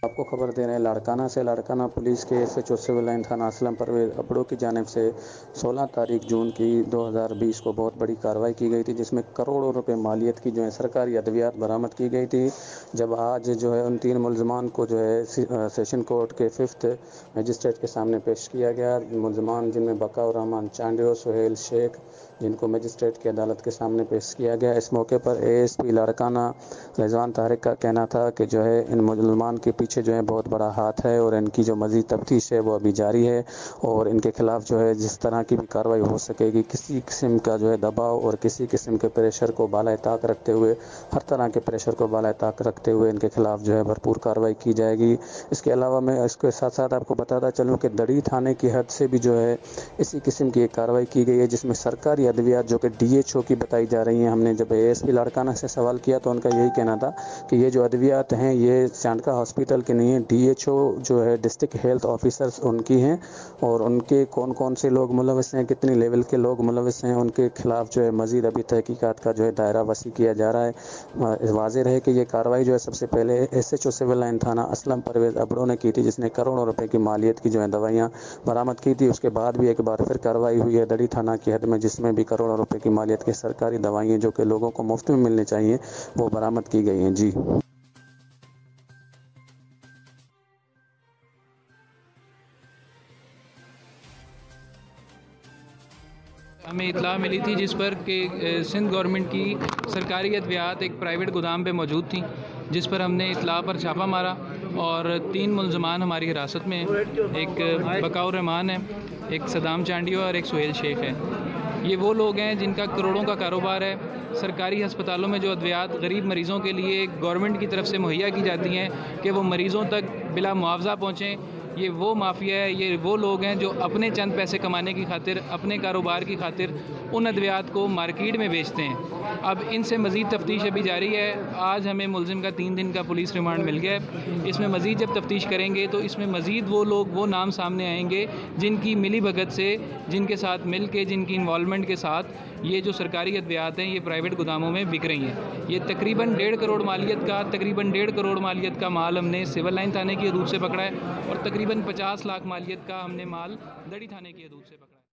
आपको खबर दे रहे हैं लाड़काना पुलिस के एसएचओ सिविल लाइन थाना असलम परवेज अबड़ो की जानिब से 16 तारीख जून की 2020 को बहुत बड़ी कार्रवाई की गई थी, जिसमें करोड़ों रुपए मालियत की जो है सरकारी अद्वियात बरामद की गई थी। जब आज जो है उन 3 मुलजमान को जो है सेशन कोर्ट के 5th मजिस्ट्रेट के सामने पेश किया गया। मुलजमान जिनमें बकाउर रहमान चांडियो, सुहेल शेख, जिनको मजिस्ट्रेट की अदालत के सामने पेश किया गया। इस मौके पर एएसपी लाड़काना रिजवान तारिक का कहना था कि जो है इन मुलजमान के पीछे जो है बहुत बड़ा हाथ है और इनकी जो मज़ीद तफ्तीश है वो अभी जारी है और इनके खिलाफ जो है जिस तरह की भी कार्रवाई हो सकेगी, किसी किस्म का जो है दबाव और किसी किस्म के प्रेशर को बाला ताक रखते हुए, हर तरह के प्रेशर को बाला ताक रखते हुए इनके खिलाफ जो है भरपूर कार्रवाई की जाएगी। इसके अलावा मैं इसके साथ साथ आपको बताता चलूँ कि दड़ी थाने की हद से भी जो है इसी किस्म की एक कार्रवाई की गई है, जिसमें सरकारी अद्वियात जो कि डीएचओ की बताई जा रही हैं। हमने जब एएसपी लाड़काना से सवाल किया तो उनका यही कहना था कि ये जो अद्वियात हैं ये चांडका हॉस्पिटल के नहीं है, डीएचओ जो है डिस्ट्रिक्ट हेल्थ ऑफिसर्स उनकी हैं और उनके कौन कौन से लोग मुलविस हैं, कितनी लेवल के लोग मुलविस हैं, उनके खिलाफ जो है मजीद अभी तहकीकात का जो है दायरा वसी किया जा रहा है। वाज़ेह रहे कि ये कार्रवाई जो है सबसे पहले एसएचओ सिविल लाइन थाना असलम परवेज अबड़ो ने की थी, जिसने करोड़ों रुपए की मालियत की जो है दवाइयाँ बरामद की थी। उसके बाद भी एक बार फिर कार्रवाई हुई है दड़ी थाना की हद में, जिसमें भी करोड़ों रुपए की मालियत की सरकारी दवाइयाँ जो कि लोगों को मुफ्त में मिलनी चाहिए वो बरामद की गई हैं। जी। हमें इत्तला मिली थी जिस पर कि सिंध गवर्नमेंट की सरकारी अद्वियात एक प्राइवेट गोदाम पे मौजूद थी, जिस पर हमने इत्तला पर छापा मारा और 3 मुलजमान हमारी हिरासत में हैं। एक बकाउर रहमान है, एक सदाम चांडियो और एक सुहेल शेख है। ये वो लोग हैं जिनका करोड़ों का कारोबार है। सरकारी अस्पतालों में जो अद्वियात गरीब मरीज़ों के लिए गवर्नमेंट की तरफ से मुहैया की जाती हैं कि वो मरीज़ों तक बिला मुआवजा पहुँचें, ये वो माफिया है, ये वो लोग हैं जो अपने चंद पैसे कमाने की खातिर, अपने कारोबार की खातिर उन अद्वियात को मार्केट में बेचते हैं। अब इनसे मज़ीद तफ्तीश अभी जारी है। आज हमें मुलजिम का 3 दिन का पुलिस रिमांड मिल गया है। इसमें मज़ीद जब तफ्तीश करेंगे तो इसमें मज़ीद वो लोग, वो नाम सामने आएंगे जिनकी मिली भगत से, जिनके साथ मिल के, जिनकी इन्वॉल्वमेंट के साथ ये जो सरकारी अद्वियात हैं ये प्राइवेट गोदामों में बिक रही हैं। ये तकरीबन 1.5 करोड़ मालियत का माल हमने सिविल लाइन थाने की हदूद से पकड़ा है और तकरीबन 50 लाख मालियत का हमने माल दड़ी थाने की हदूद से पकड़ा है।